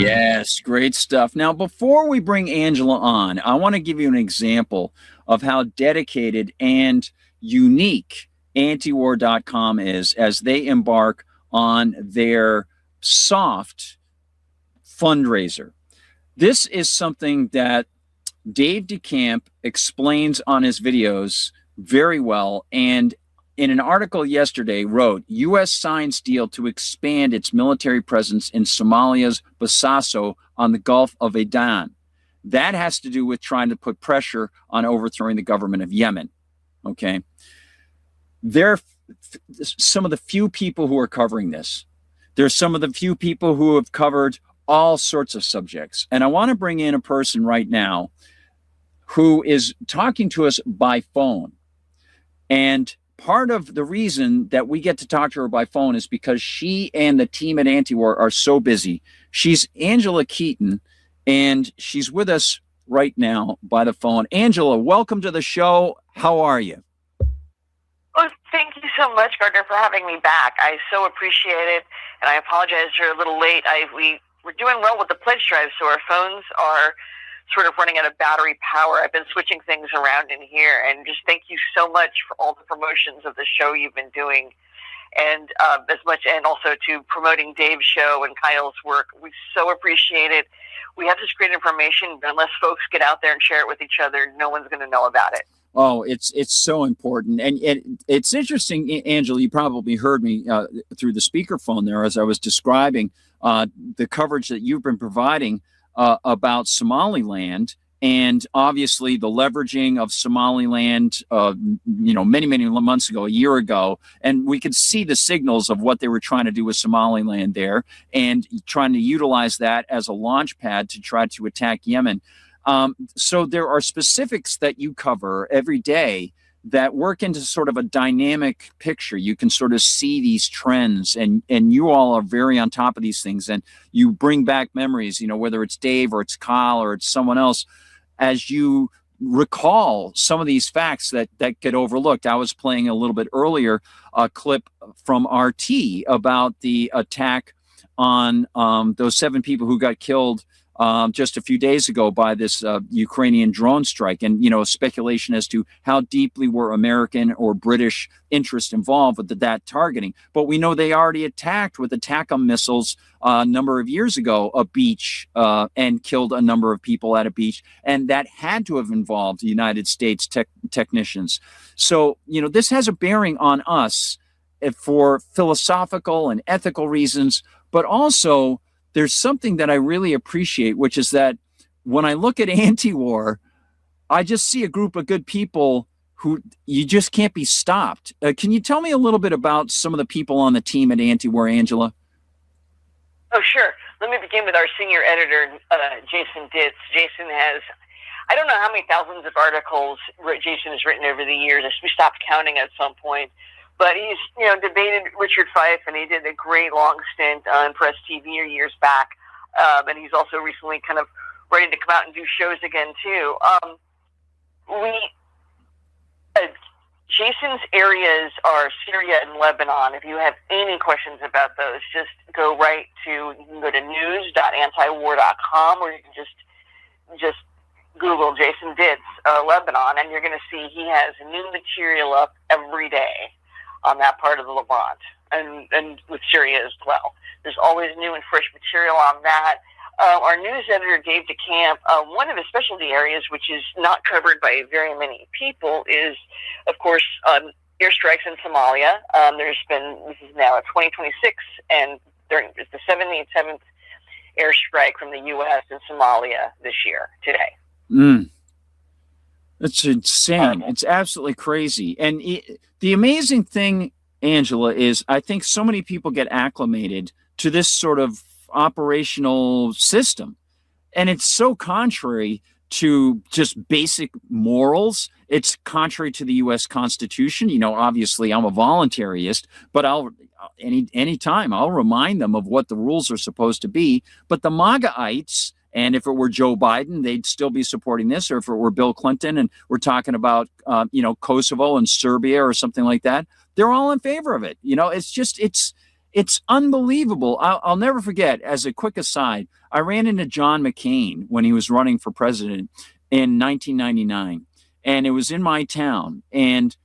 Yes, great stuff. Now, before we bring Angela on, I want to give you an example of how dedicated and unique antiwar.com is as they embark on their soft fundraiser. This is something that Dave DeCamp explains on his videos very well, and in an article yesterday wrote, U.S. signs deal to expand its military presence in Somalia's Bosaso on the Gulf of Aden. That has to do with trying to put pressure on overthrowing the government of Yemen. Okay. They're some of the few people who are covering this. There's some of the few people who have covered all sorts of subjects. And I want to bring in a person right now who is talking to us by phone. And part of the reason that we get to talk to her by phone is because she and the team at Antiwar are so busy. She's Angela Keaton, and she's with us right now by the phone. Angela, welcome to the show. How are you? Oh, thank you so much, Gardner, for having me back. I so appreciate it, and I apologize you're a little late. We're doing well with the pledge drive, so our phones are sort of running out of battery power. I've been switching things around in here, and just thank you so much for all the promotions of the show you've been doing, and and also to promoting Dave's show and Kyle's work. We so appreciate it. We have this great information, but unless folks get out there and share it with each other, no one's going to know about it. Oh, it's so important. And it's interesting, Angela, you probably heard me through the speakerphone there as I was describing the coverage that you've been providing about Somaliland, and obviously the leveraging of Somaliland, many, many months ago, a year ago. And we could see the signals of what they were trying to do with Somaliland there and trying to utilize that as a launch pad to try to attack Yemen. So there are specifics that you cover every day that work into sort of a dynamic picture. You can sort of see these trends, and you all are very on top of these things, and you bring back memories, whether it's Dave or it's Kyle or it's someone else, as you recall some of these facts that get overlooked. I was playing a little bit earlier a clip from RT about the attack on those 7 people who got killed just a few days ago by this Ukrainian drone strike, and speculation as to how deeply were American or British interests involved with that targeting. But we know they already attacked with ATACMS missiles a number of years ago a beach and killed a number of people at a beach, and that had to have involved the United States technicians. So this has a bearing on us for philosophical and ethical reasons, but also there's something that I really appreciate, which is that when I look at Antiwar, I just see a group of good people who you just can't be stopped. Can you tell me a little bit about some of the people on the team at Antiwar, Angela? Oh, sure. Let me begin with our senior editor, Jason Ditz. Jason has, I don't know how many thousands of articles Jason has written over the years. We stopped counting at some point. But he's, debated Richard Fife, and he did a great long stint on Press TV years back. And he's also recently kind of ready to come out and do shows again, too. Jason's areas are Syria and Lebanon. If you have any questions about those, just go right to, you can go to news.antiwar.com, or you can just Google Jason Ditz, Lebanon, and you're going to see he has new material up every day on that part of the Levant, and with Syria as well. There's always new and fresh material on that. Our news editor, Dave DeCamp, one of his specialty areas, which is not covered by very many people, is, of course, airstrikes in Somalia. This is now 2026, and it's the 77th airstrike from the U.S. in Somalia this year, today. It's insane. It's absolutely crazy. And the amazing thing, Angela, is I think so many people get acclimated to this sort of operational system. And it's so contrary to just basic morals. It's contrary to the U.S. Constitution. Obviously I'm a voluntarist, but anytime I'll remind them of what the rules are supposed to be. But the MAGAites, and if it were Joe Biden, they'd still be supporting this. Or if it were Bill Clinton and we're talking about, Kosovo and Serbia or something like that, they're all in favor of it. It's It's unbelievable. I'll never forget, as a quick aside, I ran into John McCain when he was running for president in 1999, and it was in my town. And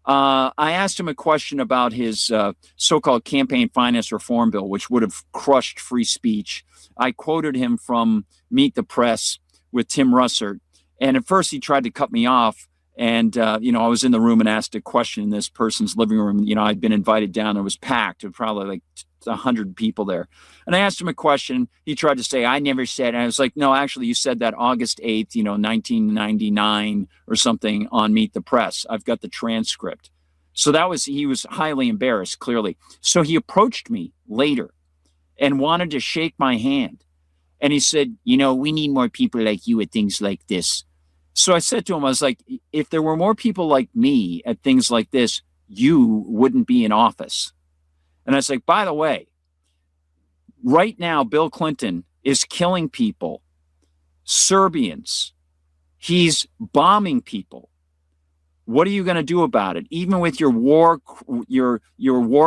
I asked him a question about his so-called campaign finance reform bill, which would have crushed free speech. I quoted him from Meet the Press with Tim Russert. And at first he tried to cut me off. And, I was in the room and asked a question in this person's living room. I'd been invited down. It was packed. It was probably like 100 people there. And I asked him a question. He tried to say, I never said. And I was like, no, actually, you said that August 8th, 1999 or something on Meet the Press. I've got the transcript. So he was highly embarrassed, clearly. So he approached me later and wanted to shake my hand. And he said, we need more people like you at things like this. So I said to him, I was like, if there were more people like me at things like this, you wouldn't be in office. And I was like, by the way, right now, Bill Clinton is killing people, Serbians. He's bombing people. What are you going to do about it? Even with your War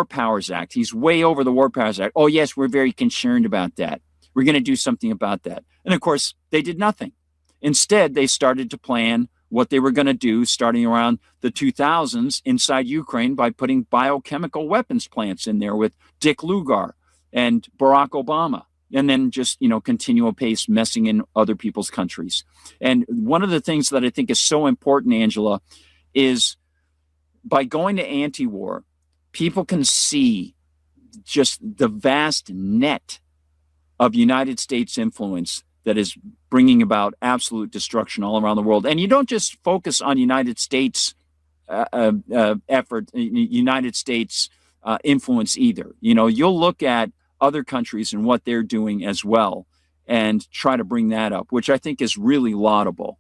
Powers Act, he's way over the War Powers Act. Oh, yes, we're very concerned about that. We're going to do something about that. And of course, they did nothing. Instead, they started to plan what they were going to do starting around the 2000s inside Ukraine by putting biochemical weapons plants in there with Dick Lugar and Barack Obama, and then just, continue apace messing in other people's countries. And one of the things that I think is so important, Angela, is by going to Antiwar, people can see just the vast net of United States influence that is bringing about absolute destruction all around the world. And you don't just focus on United States effort, United States influence either. You'll look at other countries and what they're doing as well and try to bring that up, which I think is really laudable.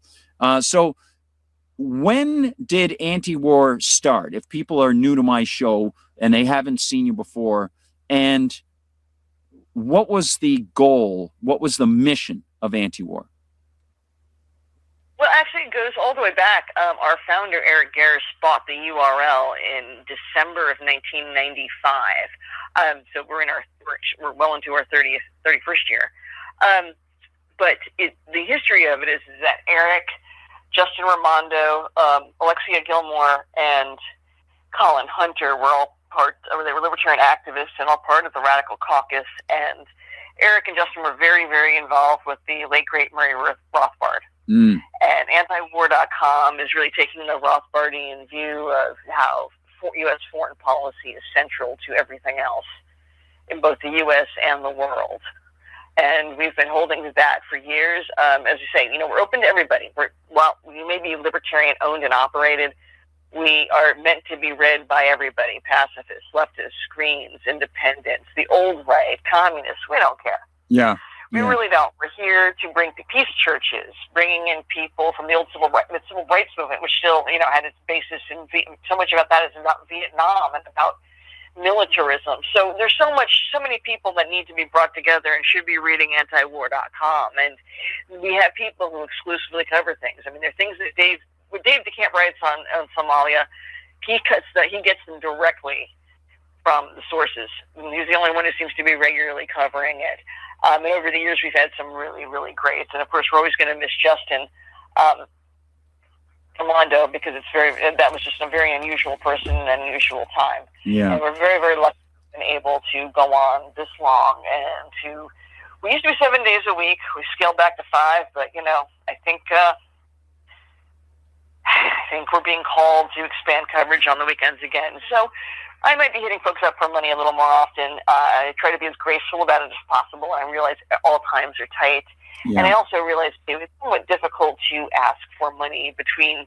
So when did Antiwar start? If people are new to my show and they haven't seen you before, and what was the goal? What was the mission of Antiwar? Well, actually, it goes all the way back. Our founder, Eric Garris, bought the URL in December of 1995. So we're well into our 31st year. But the history of it is that Eric, Justin Raimondo, Alexia Gilmore, and Colin Hunter were all they were libertarian activists and all part of the Radical Caucus. And Eric and Justin were very, very involved with the late, great Murray Rothbard. And Antiwar.com is really taking the Rothbardian view of how U.S. foreign policy is central to everything else in both the U.S. and the world. And we've been holding to that for years. As you say, we're open to everybody. We may be libertarian owned and operated. We are meant to be read by everybody: pacifists, leftists, Greens, independents, the old right, communists. We don't care. Yeah. We really don't. We're here to bring peace churches, bringing in people from the old civil rights movement, which still, had its basis in so much about that is about Vietnam and about militarism. So there's so many people that need to be brought together and should be reading Antiwar.com. And we have people who exclusively cover things. I mean, there are things that Dave DeCamp writes on Somalia. He gets them directly from the sources. He's the only one who seems to be regularly covering it. And over the years, we've had some really, really greats. And of course, we're always going to miss Justin Armando, because that was just a very unusual person in an unusual time. Yeah. And we're very, very lucky to be able to go on this long. And we used to be 7 days a week. We scaled back to 5, but I think we're being called to expand coverage on the weekends again. So I might be hitting folks up for money a little more often. I try to be as graceful about it as possible. I realize all times are tight. Yeah. And I also realize it's somewhat difficult to ask for money between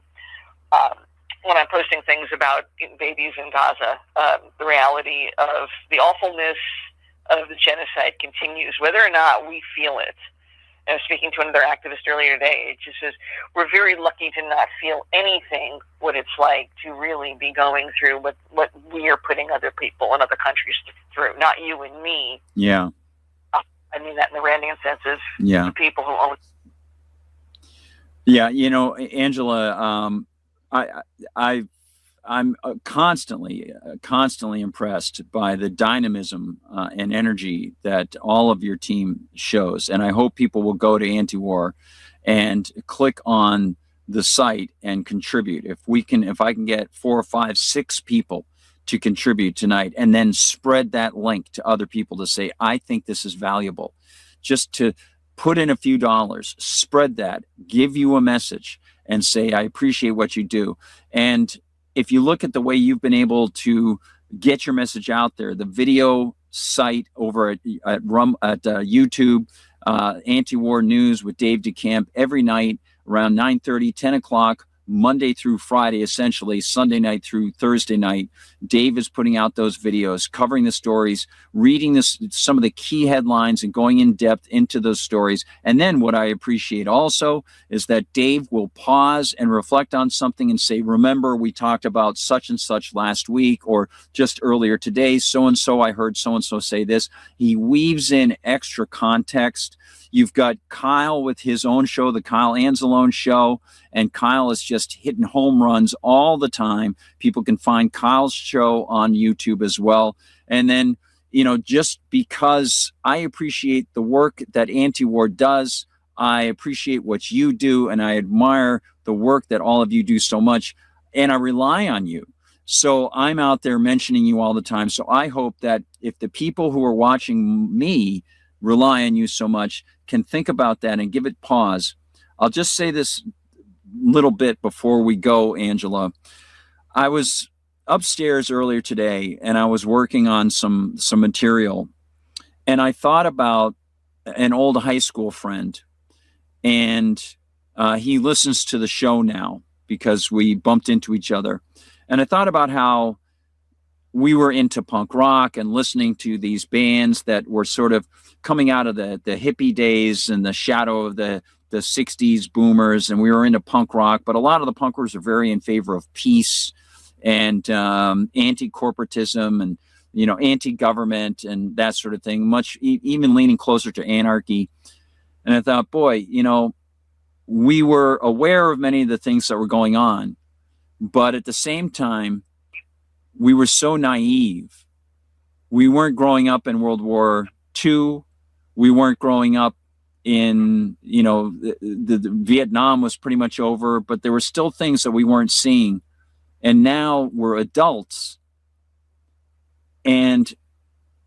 when I'm posting things about babies in Gaza. The reality of the awfulness of the genocide continues, whether or not we feel it. I was speaking to another activist earlier today. It just says we're very lucky to not feel anything what it's like to really be going through what we are putting other people in other countries through. Not you and me. Yeah. I mean that in the Randian senses. Yeah. The people who own. Yeah, Angela, I'm constantly impressed by the dynamism and energy that all of your team shows, and I hope people will go to Antiwar and click on the site and contribute. If I can get 4 or 5, 6 people to contribute tonight, and then spread that link to other people to say, I think this is valuable, just to put in a few dollars, spread that, give you a message, and say, I appreciate what you do. And if you look at the way you've been able to get your message out there, the video site over at YouTube, Antiwar News with Dave DeCamp, every night around 9:30, 10 o'clock, Monday through Friday, essentially Sunday night through Thursday night, Dave is putting out those videos, covering the stories, reading some of the key headlines and going in depth into those stories. And then what I appreciate also is that Dave will pause and reflect on something and say, remember, we talked about such and such last week, or just earlier today, so-and-so, I heard so-and-so say this. He weaves in extra context. You've got Kyle with his own show, the Kyle Anzalone Show, and Kyle is just hitting home runs all the time. People can find Kyle's show on YouTube as well. And then, just because I appreciate the work that Antiwar does, I appreciate what you do, and I admire the work that all of you do so much, and I rely on you. So I'm out there mentioning you all the time. So I hope that if the people who are watching me rely on you so much can think about that and give it pause. I'll just say this little bit before we go, Angela. I was upstairs earlier today and I was working on some material, and I thought about an old high school friend, and he listens to the show now because we bumped into each other. And I thought about how we were into punk rock and listening to these bands that were sort of coming out of the hippie days and the shadow of the 60s boomers, and we were into punk rock, but a lot of the punkers are very in favor of peace and anti-corporatism and anti-government and that sort of thing, even leaning closer to anarchy. And I thought, boy, we were aware of many of the things that were going on, but at the same time, we were so naive. We weren't growing up in World War II. We weren't growing up in, the Vietnam was pretty much over, but there were still things that we weren't seeing. And now we're adults. And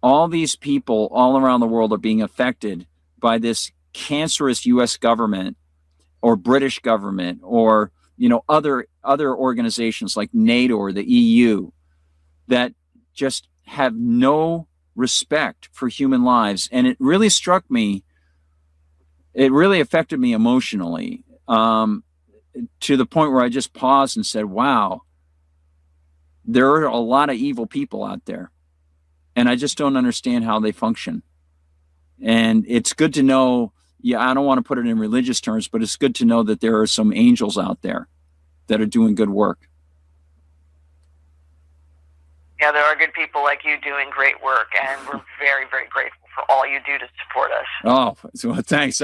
all these people all around the world are being affected by this cancerous U.S. government or British government or, other organizations like NATO or the EU that just have no respect for human lives. And it really struck me, it really affected me emotionally, to the point where I just paused and said, wow, there are a lot of evil people out there, and I just don't understand how they function. And it's good to know, I don't want to put it in religious terms, but it's good to know that there are some angels out there that are doing good work. Yeah, there are good people like you doing great work, and we're very, very grateful for all you do to support us. Oh, so thanks.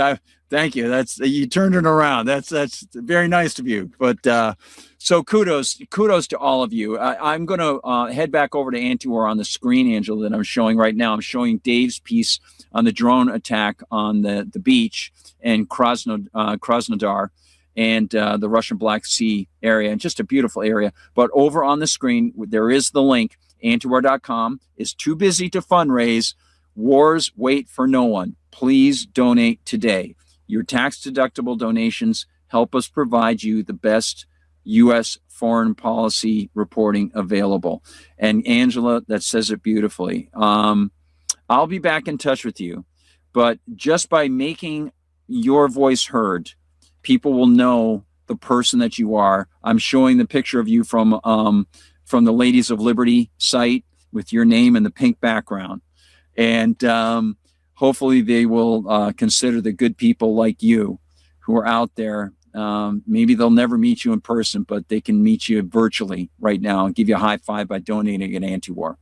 Thank you. You turned it around. That's very nice of you. But so kudos to all of you. I'm going to head back over to Antiwar on the screen, Angela, that I'm showing right now. I'm showing Dave's piece on the drone attack on the beach in Krasnodar and the Russian Black Sea area, and just a beautiful area. But over on the screen, there is the link. Antiwar.com is too busy to fundraise. Wars wait for no one. Please donate today. Your tax-deductible donations help us provide you the best U.S. foreign policy reporting available. And Angela, that says it beautifully. I'll be back in touch with you, but just by making your voice heard, people will know the person that you are. I'm showing the picture of you from the Ladies of Liberty site with your name in the pink background. And hopefully they will consider the good people like you who are out there. Maybe they'll never meet you in person, but they can meet you virtually right now and give you a high five by donating at Antiwar.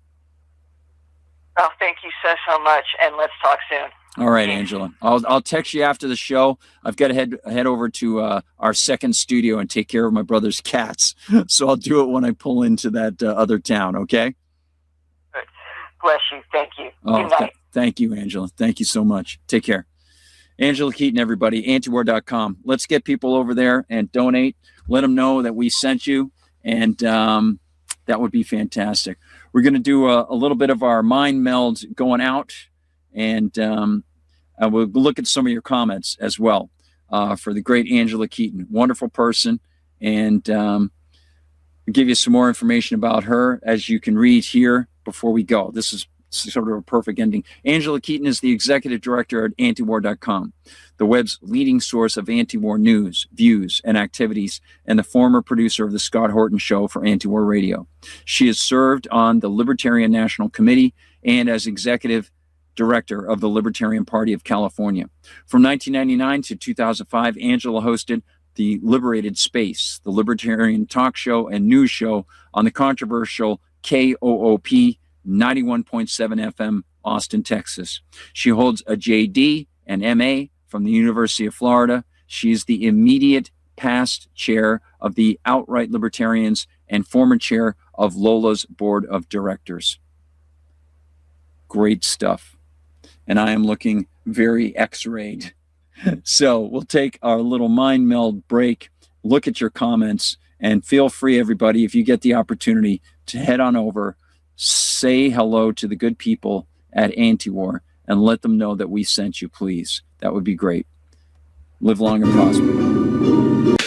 Oh, thank you so much, and let's talk soon. All right, Angela. I'll text you after the show. I've got to head over to our second studio and take care of my brother's cats. So I'll do it when I pull into that other town. Okay. Good. Bless you. Thank you. Oh, Good night. Thank you, Angela. Thank you so much. Take care. Angela Keaton, everybody. Antiwar.com. Let's get people over there and donate. Let them know that we sent you, and that would be fantastic. We're going to do a little bit of our mind meld going out. And we'll look at some of your comments as well for the great Angela Keaton. Wonderful person. And we'll give you some more information about her as you can read here before we go. This is sort of a perfect ending. Angela Keaton is the executive director at Antiwar.com, the web's leading source of anti-war news, views, and activities, and the former producer of The Scott Horton Show for Antiwar Radio. She has served on the Libertarian National Committee and as executive director of the Libertarian Party of California. From 1999 to 2005, Angela hosted the Liberated Space, the Libertarian talk show and news show on the controversial KOOP 91.7 FM, Austin, Texas. She holds a JD and MA from the University of Florida. She is the immediate past chair of the Outright Libertarians and former chair of Lola's board of directors. Great stuff. And I am looking very X-rayed. So we'll take our little mind meld break, look at your comments, and feel free, everybody, if you get the opportunity, to head on over, say hello to the good people at Antiwar, and let them know that we sent you, please. That would be great. Live long and prosper.